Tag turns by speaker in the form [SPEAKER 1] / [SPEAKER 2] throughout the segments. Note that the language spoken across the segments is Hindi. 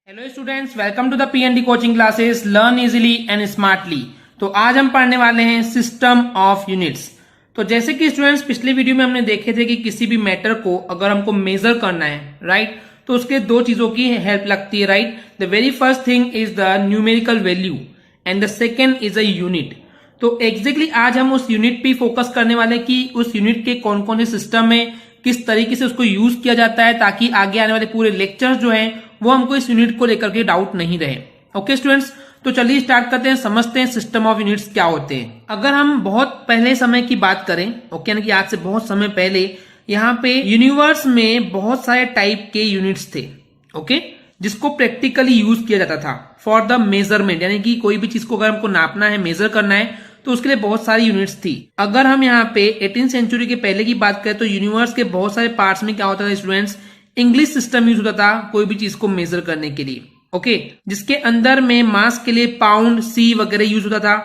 [SPEAKER 1] Hello students, welcome to the PND coaching classes learn easily and smartly. तो आज हम पढ़ने वाले हैं सिस्टम ऑफ यूनिट्स। तो जैसे कि स्टूडेंट्स पिछले वीडियो में हमने देखे थे कि किसी भी मैटर को अगर हमको मेजर करना है, राइट, तो उसके दो चीजों की हेल्प लगती है, right. The very first thing is the numerical value and the second is a unit. तो एग्जैक्टली आज हम उस यूनिट पे फोकस करने वाले कि उस यूनिट के कौन कौन से सिस्टम में किस तरीके से उसको यूज किया जाता है, ताकि आगे आने वाले पूरे लेक्चर्स जो हैं वो हमको इस यूनिट को लेकर के डाउट नहीं रहे। ओके स्टूडेंट्स, तो चलिए स्टार्ट करते हैं, समझते हैं सिस्टम ऑफ यूनिट्स क्या होते हैं। अगर हम बहुत पहले समय की बात करें, ओके, यानी कि आज से बहुत समय पहले यहाँ पे यूनिवर्स में बहुत सारे टाइप के यूनिट्स थे, ओके, जिसको प्रैक्टिकली यूज किया जाता था फॉर द मेजरमेंट, यानी कि कोई भी चीज को अगर हमको नापना है, मेजर करना है, तो उसके लिए बहुत सारी यूनिट्स थी। अगर हम यहाँ पे 18th सेंचुरी के पहले की बात करें तो यूनिवर्स के बहुत सारे पार्ट्स में क्या होता था स्टूडेंट्स, इंग्लिश सिस्टम यूज होता था कोई भी चीज को मेजर करने के लिए, ओके, जिसके अंदर में मास के लिए पाउंड, सी वगैरह यूज होता था।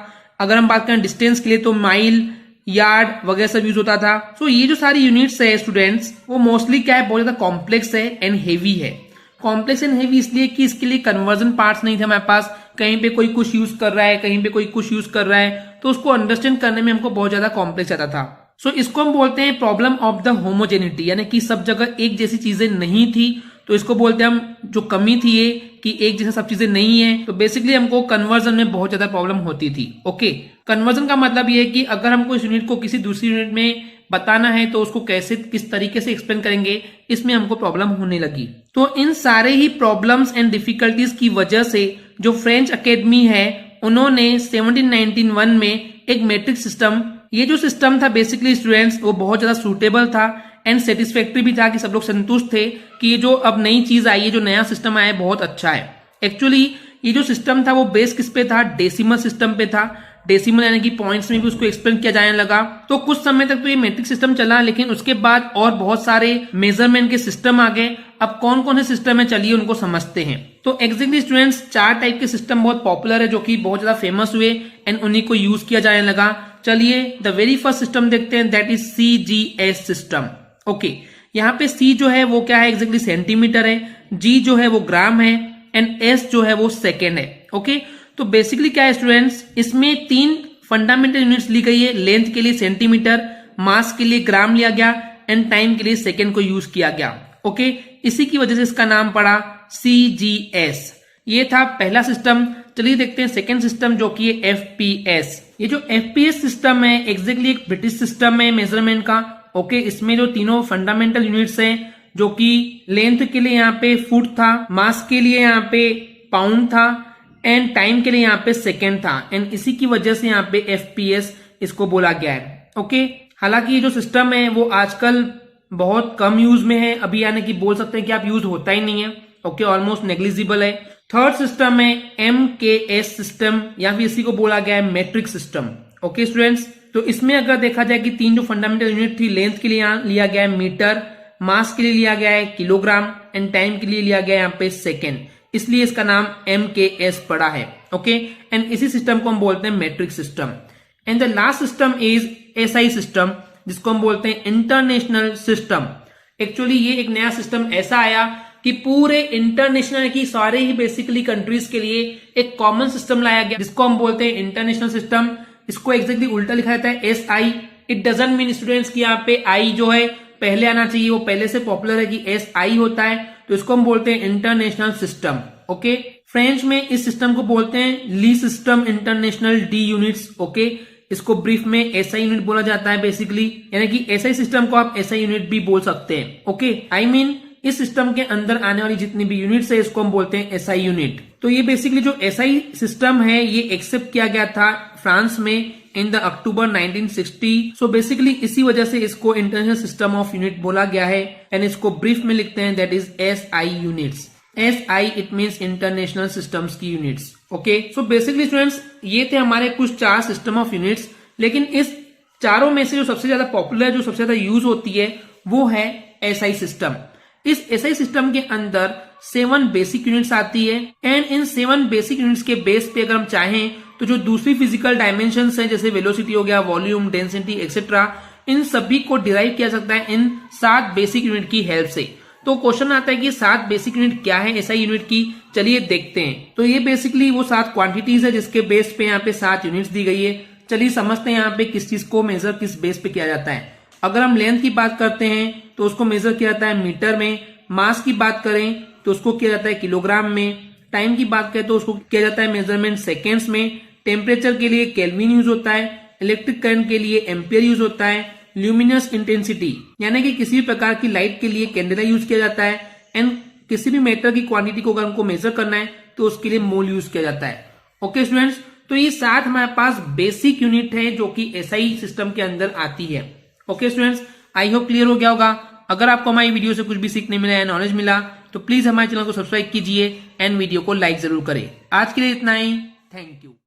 [SPEAKER 1] अगर हम बात करें डिस्टेंस के लिए तो माइल, यार्ड वगैरह सब यूज होता था। सो ये जो सारी यूनिट्स है स्टूडेंट्स, वो मोस्टली क्या है, बहुत ज्यादा कॉम्प्लेक्स है एंड हेवी है। कॉम्प्लेक्स एंड हेवी इसलिए कि इसके लिए कन्वर्जन पार्ट्स नहीं थे हमारे पास, कहीं पे कोई कुछ यूज कर रहा है, कहीं पे कोई कुछ यूज कर रहा है, तो उसको अंडरस्टैंड करने में हमको बहुत ज्यादा कॉम्प्लेक्स आता था। सो इसको हम बोलते हैं प्रॉब्लम ऑफ द होमोजेनिटी, यानी कि सब जगह एक जैसी चीजें नहीं थी, तो इसको बोलते हैं हम, जो कमी थी ये कि एक जैसा सब चीजें नहीं है, तो बेसिकली हमको कन्वर्जन में बहुत ज्यादा प्रॉब्लम होती थी। ओके, कन्वर्जन का मतलब ये है कि अगर हमको इस यूनिट को किसी दूसरी यूनिट में बताना है तो उसको कैसे, किस तरीके से एक्सप्लेन करेंगे, इसमें हमको प्रॉब्लम होने लगी। तो इन सारे ही प्रॉब्लम्स एंड डिफिकल्टीज की वजह से जो फ्रेंच अकेडमी है, उन्होंने 1791 में एक मैट्रिक सिस्टम, ये जो सिस्टम था बेसिकली स्टूडेंट्स, वो बहुत ज्यादा सूटेबल था एंड सेटिस्फैक्टरी भी था, कि सब लोग संतुष्ट थे कि ये जो अब नई चीज आई है, जो नया सिस्टम आया है, बहुत अच्छा है। एक्चुअली ये जो सिस्टम था वो बेस किस पे था, डेसिमल सिस्टम पे था। डेसिमल यानी कि पॉइंट्स में भी उसको एक्सप्लेन किया जाने लगा। तो कुछ समय तक तो ये मैट्रिक सिस्टम चला, लेकिन उसके बाद और बहुत सारे मेजरमेंट के सिस्टम आ गए। अब कौन कौन से सिस्टम है, चलिए उनको समझते हैं। तो एग्जैक्टली स्टूडेंट्स 4 टाइप के सिस्टम बहुत पॉपुलर है, जो कि बहुत ज्यादा फेमस हुए एंड उन्हीं को यूज किया जाने लगा। चलिए द वेरी फर्स्ट सिस्टम देखते हैं, that is CGS system. Okay, यहाँ पे C जो है वो क्या है, एग्जैक्टली सेंटीमीटर है, G जो है वो ग्राम है एंड S जो है वो सेकेंड है। ओके, तो बेसिकली क्या है स्टूडेंट्स, इसमें 3 फंडामेंटल यूनिट्स ली गई है। लेंथ के लिए सेंटीमीटर, मास के लिए ग्राम लिया गया एंड टाइम के लिए सेकेंड को यूज किया गया। ओके, इसी की वजह से इसका नाम पड़ा CGS। ये था पहला सिस्टम। चलिए देखते हैं सेकेंड सिस्टम, जो कि है FPS। ये जो FPS सिस्टम है एग्जैक्टली एक ब्रिटिश सिस्टम है मेजरमेंट का। ओके, इसमें जो तीनों फंडामेंटल यूनिट्स हैं, जो कि लेंथ के लिए यहाँ पे फुट था, मास के लिए यहाँ पे पाउंड था एंड टाइम के लिए यहाँ पे सेकेंड था, एंड इसी की वजह से यहाँ पे FPS इसको बोला गया है। ओके, हालांकि ये जो सिस्टम है वो आजकल बहुत कम यूज में है अभी, यानी कि बोल सकते हैं कि आप यूज होता ही नहीं है। ओके, ऑलमोस्ट नेग्लिजिबल है। थर्ड सिस्टम है MKS सिस्टम, या फिर इसी को बोला गया है मैट्रिक सिस्टम। ओके स्टूडेंट्स, तो इसमें अगर देखा जाए कि 3 जो फंडामेंटल यूनिट थी, लेंथ के लिए यहाँ लिया गया है मीटर, मास के लिए लिया गया है किलोग्राम एंड टाइम के लिए लिया गया है यहाँ पे सेकेंड, इसलिए इसका नाम MKS पड़ा है। ओके, एंड इसी सिस्टम को हम बोलते हैं matric system. And the last system is SI system, जिसको हम बोलते हैं इंटरनेशनल सिस्टम। एक्चुअली ये एक नया सिस्टम ऐसा आया कि पूरे इंटरनेशनल की सारे ही बेसिकली कंट्रीज के लिए एक कॉमन सिस्टम लाया गया, जिसको हम बोलते हैं इंटरनेशनल सिस्टम। इसको एग्जैक्टली उल्टा लिखा जाता है SI। It doesn't mean students कि यहाँ पे I जो है पहले आना चाहिए, वो पहले से पॉपुलर है कि SI होता है, तो इसको हम बोलते हैं इंटरनेशनल सिस्टम। ओके, फ्रेंच में इस सिस्टम को बोलते हैं ली system international D units. Okay, इसको ब्रीफ में SI यूनिट बोला जाता है बेसिकली, यानी कि SI सिस्टम को आप SI यूनिट भी बोल सकते हैं। ओके, आई मीन इस सिस्टम के अंदर आने वाली जितनी भी यूनिट्स है, इसको हम बोलते हैं SI यूनिट। तो ये बेसिकली जो SI सिस्टम है, ये एक्सेप्ट किया गया था फ्रांस में in the October 1960। So basically इसी वजह से इसको इंटरनेशनल सिस्टम ऑफ यूनिट बोला गया है, एंड इसको ब्रीफ में लिखते हैं, that is SI units. SI it means international systems की units. Okay, so basically students ये थे हमारे कुछ 4 सिस्टम ऑफ यूनिट्स, लेकिन इस चारों में से जो सबसे ज्यादा पॉपुलर, जो सबसे ज्यादा यूज होती है, वो है SI सिस्टम। इस SI सिस्टम के अंदर 7 बेसिक यूनिट्स आती है, एंड इन 7 बेसिक यूनिट्स के बेस पे अगर हम चाहें तो जो दूसरी फिजिकल डायमेंशंस हैं, जैसे वेलोसिटी हो गया, वॉल्यूम, डेंसिटी एक्सेट्रा, इन सभी को डिराइव किया सकता है इन 7 बेसिक यूनिट की हेल्प से। तो क्वेश्चन आता है कि 7 बेसिक यूनिट क्या है एसआई यूनिट की, चलिए देखते हैं। तो ये बेसिकली वो 7 क्वांटिटीज है जिसके बेस पे यहाँ पे 7 यूनिट्स दी गई है। चलिए समझते हैं यहाँ पे किस चीज को मेजर किस बेस पे किया जाता है। अगर हम लेंथ की बात करते हैं तो उसको मेजर किया जाता है मीटर में, मास की बात करें तो उसको किया जाता है किलोग्राम में, टाइम की बात करें तो उसको किया जाता है मेजरमेंट सेकेंड्स में, टेम्परेचर के लिए केल्विन यूज होता है, इलेक्ट्रिक करंट के लिए एम्पियर यूज होता है, ल्यूमिनस इंटेंसिटी यानी कि किसी भी प्रकार की लाइट के लिए कैंडेला यूज किया जाता है, एंड किसी भी मैटर की क्वांटिटी को अगर हमको मेजर करना है तो उसके लिए मोल यूज किया जाता है। ओके स्टूडेंट्स, तो ये 7 हमारे पास बेसिक यूनिट है जो कि एसआई सिस्टम के अंदर आती है। Okay students, I hope clear हो गया होगा। अगर आपको हमारी वीडियो से कुछ भी सीखने मिला या नॉलेज मिला तो प्लीज हमारे चैनल को सब्सक्राइब कीजिए एंड वीडियो को लाइक जरूर करें। आज के लिए इतना ही, थैंक यू।